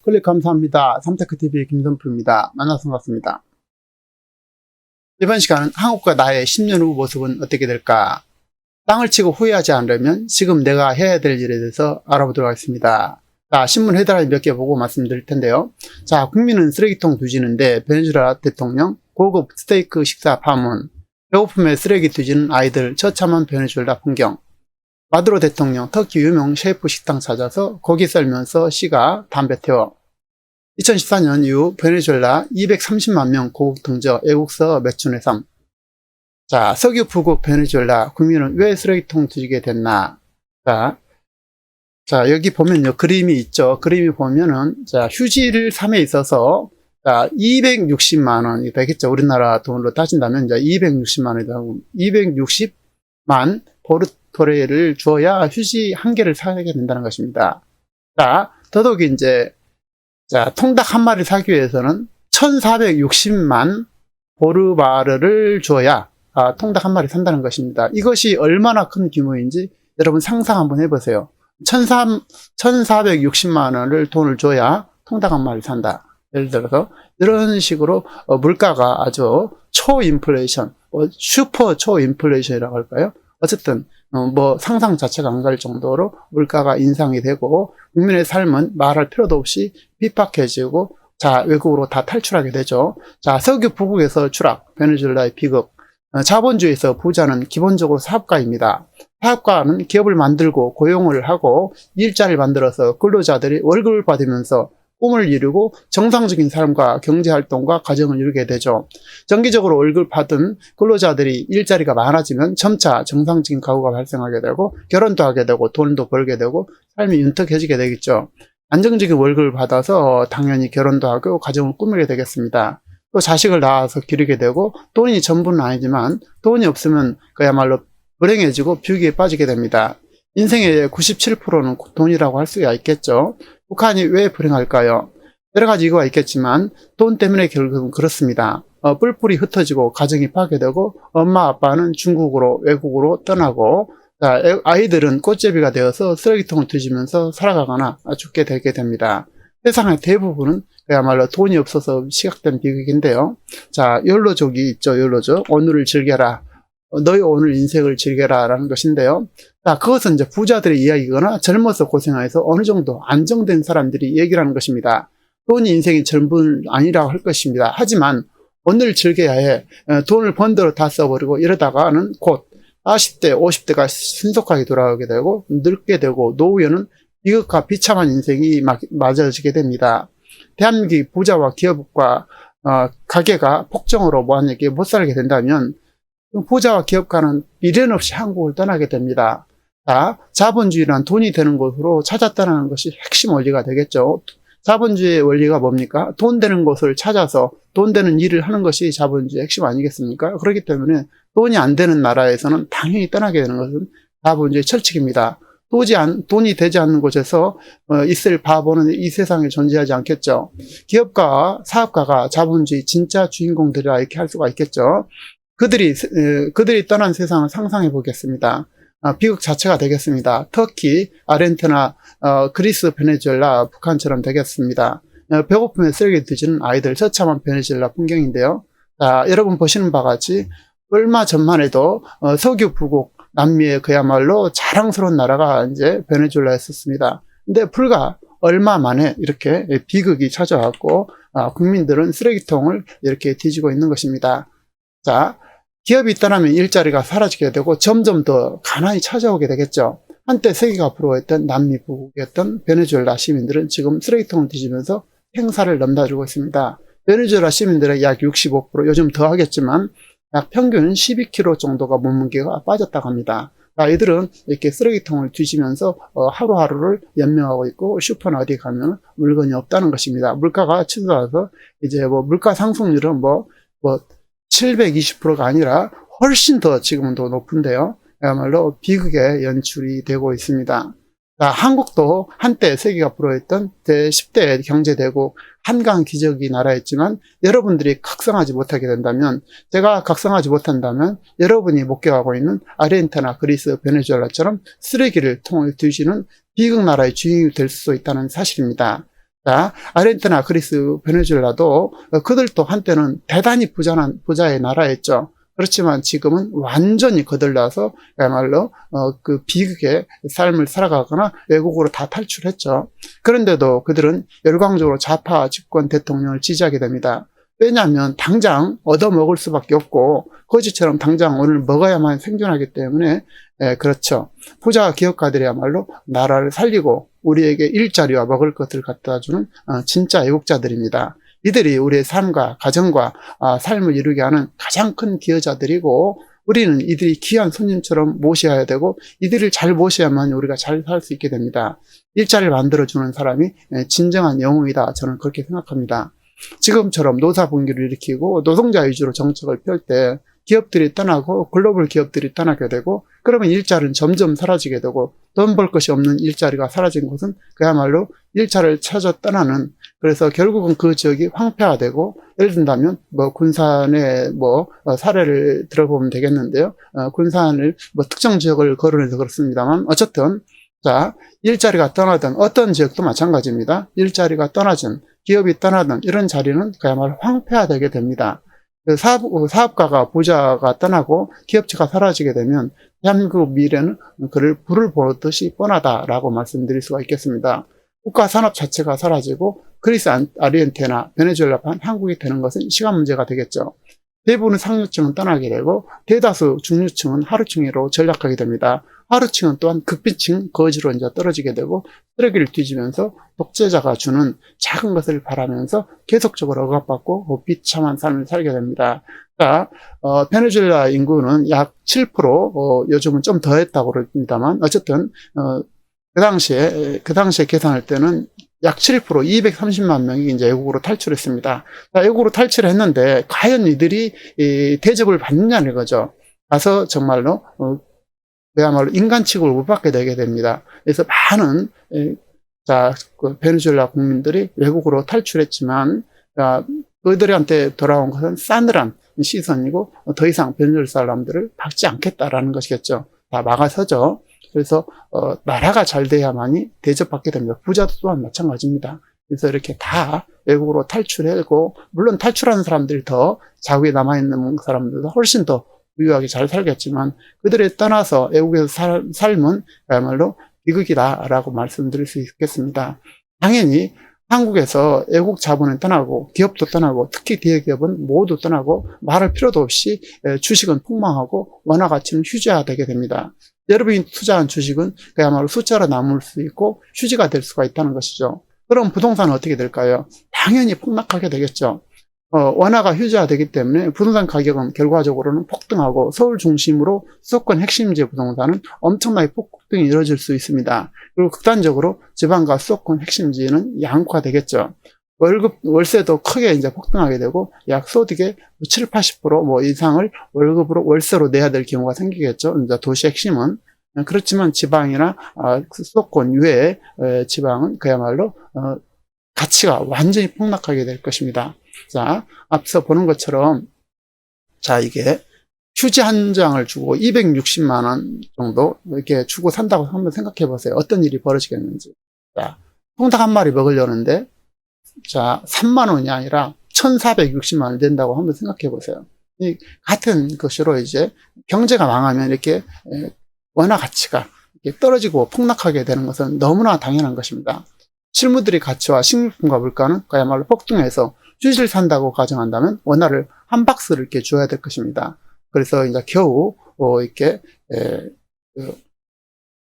클릭 감사합니다. 삼테크TV 김선프입니다. 만나서 반갑습니다. 이번 시간은 한국과 나의 10년 후 모습은 어떻게 될까? 땅을 치고 후회하지 않으려면 지금 내가 해야 될 일에 대해서 알아보도록 하겠습니다. 자, 신문 헤드라인 몇 개 보고 말씀드릴 텐데요. 자, 국민은 쓰레기통 뒤지는데 베네수엘라 대통령 고급 스테이크 식사 파문, 배고픔에 쓰레기 뒤지는 아이들 처참한 베네수엘라 풍경, 마두로 대통령 터키 유명 셰프 식당 찾아서 고기 썰면서 시가 담배 태워. 2014년 이후 베네수엘라 230만 명 고국 등저 애국서 매춘의 삶. 자, 석유 부국 베네수엘라 국민은 왜 쓰레기통 뒤지게 됐나? 자, 여기 보면요, 그림이 있죠. 그림이 보면은, 자, 휴지를 삼에 있어서, 자, 260만 원이 되겠죠. 우리나라 돈으로 따진다면, 이제 260만 원이 되고, 260만 보르토레를 주어야 휴지 한 개를 사게 된다는 것입니다. 자, 더더욱이 이제, 자, 통닭 한 마리 사기 위해서는 1460만 보르바르를 주어야, 통닭 한 마리 산다는 것입니다. 이것이 얼마나 큰 규모인지 여러분 상상 한번 해보세요. 1460만 원을 돈을 줘야 통닭 한 마리 산다. 예를 들어서 이런 식으로 물가가 아주 초인플레이션, 슈퍼 초인플레이션이라고 할까요? 어쨌든 뭐 상상 자체가 안 갈 정도로 물가가 인상이 되고 국민의 삶은 말할 필요도 없이 핍박해지고, 자, 외국으로 다 탈출하게 되죠. 자, 석유 부국에서 추락, 베네수엘라의 비극. 자본주의에서 부자는 기본적으로 사업가입니다. 사업가는 기업을 만들고 고용을 하고 일자리를 만들어서 근로자들이 월급을 받으면서 꿈을 이루고 정상적인 삶과 경제활동과 가정을 이루게 되죠. 정기적으로 월급을 받은 근로자들이 일자리가 많아지면 점차 정상적인 가구가 발생하게 되고 결혼도 하게 되고 돈도 벌게 되고 삶이 윤택해지게 되겠죠. 안정적인 월급을 받아서 당연히 결혼도 하고 가정을 꾸미게 되겠습니다. 또 자식을 낳아서 기르게 되고 돈이 전부는 아니지만 돈이 없으면 그야말로 불행해지고 비위기에 빠지게 됩니다. 인생의 97%는 돈이라고 할 수가 있겠죠. 북한이 왜 불행할까요? 여러 가지 이유가 있겠지만 돈 때문에 결국은 그렇습니다. 뿔뿔이 흩어지고 가정이 파괴되고 엄마 아빠는 중국으로 외국으로 떠나고, 자, 아이들은 꽃제비가 되어서 쓰레기통을 뒤지면서 살아가거나 죽게 되게 됩니다. 세상의 대부분은 그야말로 돈이 없어서 시작된 비극인데요. 자, 욜로족이 있죠. 욜로족. 오늘을 즐겨라. 너희 오늘 인생을 즐겨라 라는 것인데요. 자, 그것은 이제 부자들의 이야기거나 젊어서 고생해서 어느 정도 안정된 사람들이 얘기를 하는 것입니다. 돈이 인생의 전부는 아니라고 할 것입니다. 하지만 오늘 즐겨야 해. 돈을 번 대로 다 써버리고 이러다가는 곧 40대, 50대가 신속하게 돌아오게 되고 늙게 되고 노후에는 비극과 비참한 인생이 맞아지게 됩니다. 대한민국 부자와 기업과 가게가 폭정으로 만약에 못 살게 된다면 부자와 기업가는 미련 없이 한국을 떠나게 됩니다. 자, 자본주의란 돈이 되는 곳으로 찾았다는 것이 핵심 원리가 되겠죠. 자본주의의 원리가 뭡니까? 돈 되는 곳을 찾아서 돈 되는 일을 하는 것이 자본주의의 핵심 아니겠습니까? 그렇기 때문에 돈이 안 되는 나라에서는 당연히 떠나게 되는 것은 자본주의의 철칙입니다. 돈이 되지 않는 곳에서 있을 바보는 이 세상에 존재하지 않겠죠. 기업가와 사업가가 자본주의 진짜 주인공들이라 이렇게 할 수가 있겠죠. 그들이 떠난 세상을 상상해 보겠습니다. 비극 자체가 되겠습니다. 터키, 아르헨티나, 그리스, 베네수엘라, 북한처럼 되겠습니다. 배고픔에 쓰레기 뒤지는 아이들, 처참한 베네수엘라 풍경인데요. 자, 여러분 보시는 바와 같이 얼마 전만 해도 석유 부국 남미의 그야말로 자랑스러운 나라가 이제 베네수엘라였었습니다. 근데 불과 얼마 만에 이렇게 비극이 찾아왔고 국민들은 쓰레기통을 이렇게 뒤지고 있는 것입니다. 자, 기업이 떠나면 일자리가 사라지게 되고 점점 더 가난이 찾아오게 되겠죠. 한때 세계가 부러워했던 남미 부국이었던 베네수엘라 시민들은 지금 쓰레기통을 뒤지면서 행사를 넘나들고 있습니다. 베네수엘라 시민들의 약 65%, 요즘 더 하겠지만 약 평균 12kg 정도가 몸무게가 빠졌다고 합니다. 이들은 이렇게 쓰레기통을 뒤지면서 하루하루를 연명하고 있고 슈퍼나 어디 가면 물건이 없다는 것입니다. 물가가 치솟아서 이제 뭐 물가 상승률은 뭐 720%가 아니라 훨씬 더 지금은 더 높은데요. 그야말로 비극의 연출이 되고 있습니다. 자, 한국도 한때 세계가 부러워했던 제10대 경제대국 한강 기적이 나라였지만 여러분들이 각성하지 못하게 된다면, 제가 각성하지 못한다면 여러분이 목격하고 있는 아르헨티나, 그리스, 베네수엘라처럼 쓰레기를 통을 뒤지는 비극 나라의 주인이 될 수 있다는 사실입니다. 자, 아르헨티나, 그리스, 베네수엘라도 그들도 한때는 대단히 부자의 나라였죠. 그렇지만 지금은 완전히 거들나서 그야말로 그 비극의 삶을 살아가거나 외국으로 다 탈출했죠. 그런데도 그들은 열광적으로 좌파 집권 대통령을 지지하게 됩니다. 왜냐하면 당장 얻어먹을 수밖에 없고 거지처럼 당장 오늘 먹어야만 생존하기 때문에 그렇죠. 부자 기업가들이야말로 나라를 살리고 우리에게 일자리와 먹을 것을 갖다 주는 진짜 애국자들입니다. 이들이 우리의 삶과 가정과 삶을 이루게 하는 가장 큰 기여자들이고 우리는 이들이 귀한 손님처럼 모셔야 되고 이들을 잘 모셔야만 우리가 잘 살 수 있게 됩니다. 일자리를 만들어주는 사람이 진정한 영웅이다. 저는 그렇게 생각합니다. 지금처럼 노사분규를 일으키고 노동자 위주로 정책을 펼 때 기업들이 떠나고 글로벌 기업들이 떠나게 되고 그러면 일자리는 점점 사라지게 되고 돈 벌 것이 없는 일자리가 사라진 곳은 그야말로 일자리를 찾아 떠나는 그래서 결국은 그 지역이 황폐화되고 예를 든다면 군산의 사례를 들어보면 되겠는데요. 군산을 특정 지역을 거론해서 그렇습니다만 어쨌든 자 일자리가 떠나든 어떤 지역도 마찬가지입니다. 일자리가 떠나든 기업이 떠나든 이런 자리는 그야말로 황폐화되게 됩니다. 사업가가 부자가 떠나고 기업체가 사라지게 되면 대한민국 미래는 그를 불을 보듯이 뻔하다라고 말씀드릴 수가 있겠습니다. 국가 산업 자체가 사라지고 그리스, 아르헨티나, 베네수엘라판 한국이 되는 것은 시간 문제가 되겠죠. 대부분의 상류층은 떠나게 되고 대다수 중류층은 하루층으로 전락하게 됩니다. 하루층은 또한 극빈층 거지로 이제 떨어지게 되고 쓰레기를 뒤지면서 독재자가 주는 작은 것을 바라면서 계속적으로 억압받고 비참한 삶을 살게 됩니다. 그러니까 베네수엘라 인구는 약 7%, 요즘은 좀 더 했다고 그럽니다만 어쨌든 그 당시에 계산할 때는 약 7%, 230만 명이 이제 외국으로 탈출했습니다. 외국으로 탈출했는데 과연 이들이 대접을 받느냐는 거죠. 가서 정말로 그야말로 인간 취급을 못 받게 되게 됩니다. 그래서 많은 베네수엘라 국민들이 외국으로 탈출했지만 그들한테 돌아온 것은 싸늘한 시선이고 더 이상 베네수엘라 사람들을 받지 않겠다라는 것이겠죠. 다 막아서죠. 그래서 나라가 잘 돼야만이 대접받게 됩니다. 부자도 또한 마찬가지입니다. 그래서 이렇게 다 외국으로 탈출하고 물론 탈출하는 사람들이 더 자국에 남아있는 사람들도 훨씬 더 부유하게 잘 살겠지만 그들이 떠나서 외국에서 삶은 그야말로 비극이다라고 말씀드릴 수 있겠습니다. 당연히 한국에서 외국 자본은 떠나고 기업도 떠나고 특히 대기업은 모두 떠나고 말할 필요도 없이 주식은 폭망하고 원화 가치는 휴지화되게 됩니다. 여러분이 투자한 주식은 그야말로 숫자로 남을 수 있고 휴지가 될 수가 있다는 것이죠. 그럼 부동산은 어떻게 될까요? 당연히 폭락하게 되겠죠. 원화가 휴지화되기 때문에 부동산 가격은 결과적으로는 폭등하고 서울 중심으로 수도권 핵심지 부동산은 엄청나게 폭등이 이루어질 수 있습니다. 그리고 극단적으로 지방과 수도권 핵심지는 양극화되겠죠. 월세도 크게 이제 폭등하게 되고 약 소득의 7, 80% 이상을 월급으로 월세로 내야 될 경우가 생기겠죠. 이제 도시 핵심은. 그렇지만 지방이나 수도권 이외의 지방은 그야말로 가치가 완전히 폭락하게 될 것입니다. 자, 앞서 보는 것처럼 이게 휴지 한 장을 주고 260만 원 정도 이렇게 주고 산다고 한번 생각해 보세요. 어떤 일이 벌어지겠는지. 자, 통닭 한 마리 먹으려는데 3만 원이 아니라 1,460만 원이 된다고 한번 생각해 보세요. 이 같은 것으로 이제 경제가 망하면 이렇게 원화 가치가 이렇게 떨어지고 폭락하게 되는 것은 너무나 당연한 것입니다. 실무들의 가치와 식료품과 물가는 그야말로 폭등해서 휴지를 산다고 가정한다면 원화를 한 박스를 이렇게 줘야 될 것입니다. 그래서 이제 겨우 이렇게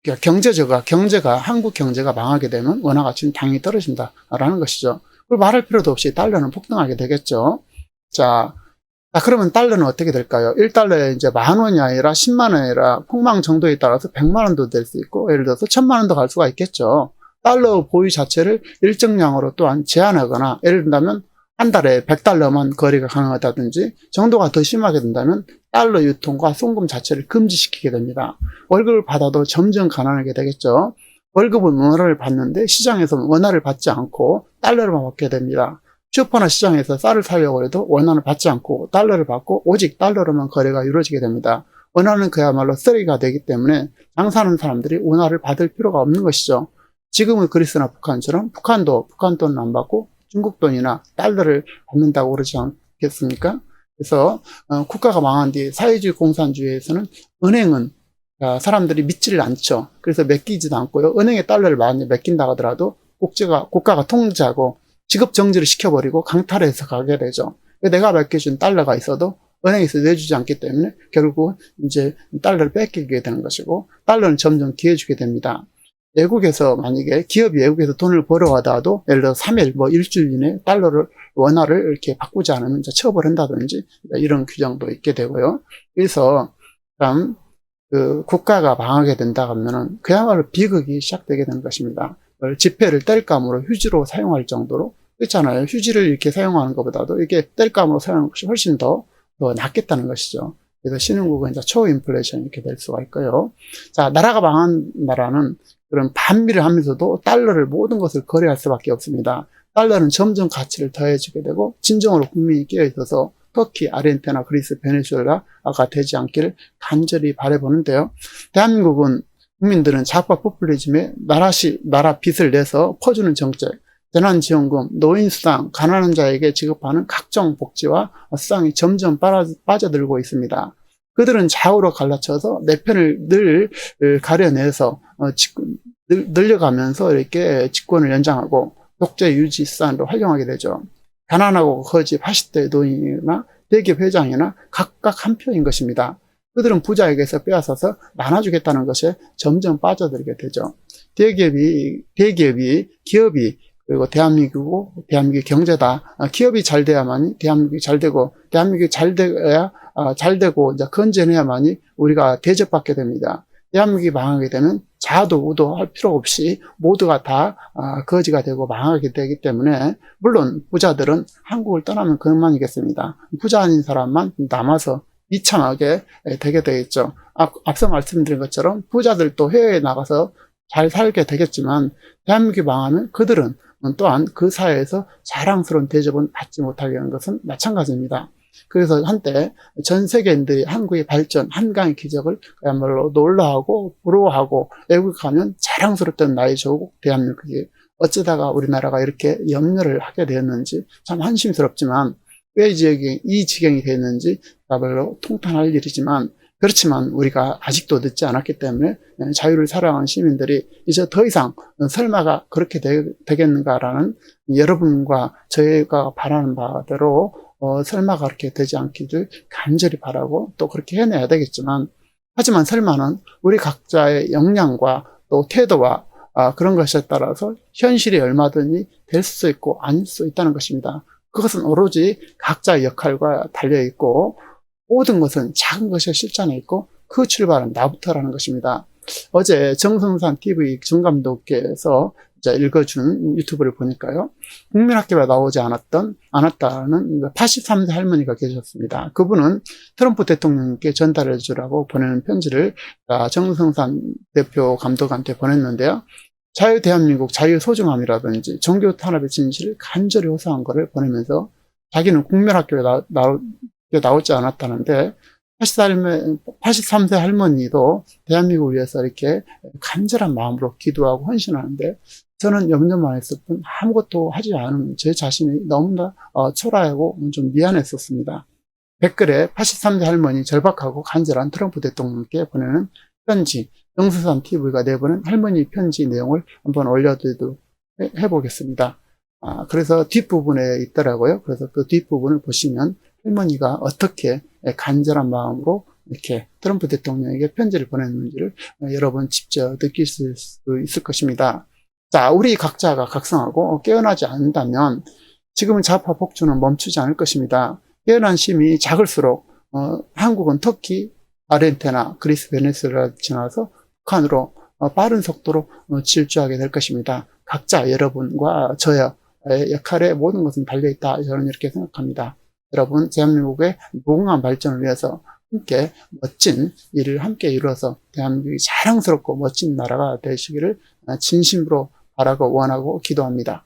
경제가 한국 경제가 망하게 되면 원화 가치는 당연히 떨어진다라는 것이죠. 그리고 말할 필요도 없이 달러는 폭등하게 되겠죠. 자, 그러면 달러는 어떻게 될까요? 1달러에 이제 10,000원이 아니라 10만 원이 아니라 폭망 정도에 따라서 100만 원도 될 수 있고 예를 들어서 1,000만 원도 갈 수가 있겠죠. 달러 보유 자체를 일정량으로 또한 제한하거나 예를 들면 한 달에 100달러만 거래가 가능하다든지 정도가 더 심하게 된다면 달러 유통과 송금 자체를 금지시키게 됩니다. 월급을 받아도 점점 가난하게 되겠죠. 월급은 원화를 받는데 시장에서는 원화를 받지 않고 달러를만 받게 됩니다. 슈퍼나 시장에서 쌀을 사려고 해도 원화를 받지 않고 달러를 받고 오직 달러로만 거래가 이루어지게 됩니다. 원화는 그야말로 쓰레기가 되기 때문에 장사하는 사람들이 원화를 받을 필요가 없는 것이죠. 지금의 그리스나 북한처럼 북한 돈은 안 받고 중국 돈이나 달러를 받는다고 그러지 않겠습니까? 그래서 국가가 망한 뒤 사회주의 공산주의에서는 은행은 사람들이 믿지를 않죠. 그래서 맡기지도 않고요. 은행에 달러를 많이 맡긴다 하더라도 국가가 통제하고 지급 정지를 시켜버리고 강탈해서 가게 되죠. 내가 맡겨준 달러가 있어도 은행에서 내주지 않기 때문에 결국 이제 달러를 뺏기게 되는 것이고, 달러는 점점 귀해지게 됩니다. 외국에서 만약에 기업이 외국에서 돈을 벌어와도 예를 들어 3일 일주일 이내에 원화를 이렇게 바꾸지 않으면 이제 처벌한다든지 이런 규정도 있게 되고요. 그래서 그 국가가 망하게 된다 하면은 그야말로 비극이 시작되게 되는 것입니다. 지폐를 땔감으로 휴지로 사용할 정도로, 그렇잖아요. 휴지를 이렇게 사용하는 것보다도 이게 땔감으로 사용하는 것이 훨씬 더 낫겠다는 것이죠. 그래서 신흥국은 이제 초인플레이션 이렇게 될 수가 있고요. 자, 나라가 망한 나라는 그런 반미를 하면서도 달러를 모든 것을 거래할 수밖에 없습니다. 달러는 점점 가치를 더해주게 되고 진정으로 국민이 깨어 있어서 터키, 아르헨티나, 그리스, 베네수엘라가 되지 않기를 간절히 바라보는데요. 대한민국은 국민들은 좌파 포퓰리즘에 나라 빚을 내서 퍼주는 정책, 재난지원금, 노인수당, 가난한 자에게 지급하는 각종 복지와 수당이 점점 빠져들고 있습니다. 그들은 좌우로 갈라쳐서 내 편을 늘 가려내서 늘려가면서 이렇게 집권을 연장하고 독재 유지 수단으로 활용하게 되죠. 가난하고 거지 80대 노인이나 대기업 회장이나 각각 한 표인 것입니다. 그들은 부자에게서 빼앗아서 나눠주겠다는 것에 점점 빠져들게 되죠. 기업이 그리고 대한민국의 경제다. 기업이 잘 돼야만이 대한민국이 잘 되고, 대한민국이 잘 되고 이제 건전해야만이 우리가 대접받게 됩니다. 대한민국이 망하게 되면 자도 우도 할 필요 없이 모두가 다 거지가 되고 망하게 되기 때문에, 물론 부자들은 한국을 떠나면 그만이겠습니다. 부자 아닌 사람만 남아서 비참하게 되게 되겠죠. 앞서 말씀드린 것처럼 부자들도 해외에 나가서 잘 살게 되겠지만, 대한민국이 망하면 그들은 또한 그 사회에서 자랑스러운 대접은 받지 못하게 하는 것은 마찬가지입니다. 그래서 한때 전 세계인들이 한국의 발전, 한강의 기적을 그야말로 놀라하고 부러워하고, 외국 가면 자랑스럽던 나의 조국 대한민국이 어쩌다가 우리나라가 이렇게 염려를 하게 되었는지 참 한심스럽지만, 왜 이 지경이 됐는지 별로 통탄할 일이지만, 그렇지만 우리가 아직도 늦지 않았기 때문에 자유를 사랑하는 시민들이 이제 더 이상 설마가 그렇게 되겠는가라는, 여러분과 저희가 바라는 바대로 설마가 그렇게 되지 않기를 간절히 바라고 또 그렇게 해내야 되겠지만, 하지만 설마는 우리 각자의 역량과 또 태도와 그런 것에 따라서 현실이 얼마든지 될 수 있고 아닐 수 있다는 것입니다. 그것은 오로지 각자의 역할과 달려있고, 모든 것은 작은 것에 실전에 있고 그 출발은 나부터라는 것입니다. 어제 정성산 TV 정감독께서 읽어준 유튜브를 보니까요, 국민학교가 나오지 않았다는 83세 할머니가 계셨습니다. 그분은 트럼프 대통령께 전달해 주라고 보내는 편지를 정성산 대표 감독한테 보냈는데요. 자유 대한민국, 자유 소중함이라든지 종교 탄압의 진실을 간절히 호소한 것을 보내면서, 자기는 국민학교에 나오지 않았다는데 83세 할머니도 대한민국을 위해서 이렇게 간절한 마음으로 기도하고 헌신하는데, 저는 염려만 했을 뿐 아무것도 하지 않은 제 자신이 너무나 초라하고 좀 미안했었습니다. 댓글에 83세 할머니 절박하고 간절한 트럼프 대통령께 보내는 편지, 정수산 TV가 내보낸 할머니 편지 내용을 한번 올려드리도록 해보겠습니다. 그래서 뒷부분에 있더라고요. 그래서 그 뒷부분을 보시면 할머니가 어떻게 간절한 마음으로 이렇게 트럼프 대통령에게 편지를 보냈는지를 여러분 직접 느낄 수 있을 것입니다. 자, 우리 각자가 각성하고 깨어나지 않는다면 지금은 좌파 폭주는 멈추지 않을 것입니다. 깨어난 힘이 작을수록 한국은 터키, 아르헨티나, 그리스, 베네수엘라 지나서 북한으로 빠른 속도로 질주하게 될 것입니다. 각자 여러분과 저의 역할에 모든 것은 달려있다, 저는 이렇게 생각합니다. 여러분, 대한민국의 무궁한 발전을 위해서 함께 멋진 일을 함께 이루어서 대한민국이 자랑스럽고 멋진 나라가 되시기를 진심으로 바라고 원하고 기도합니다.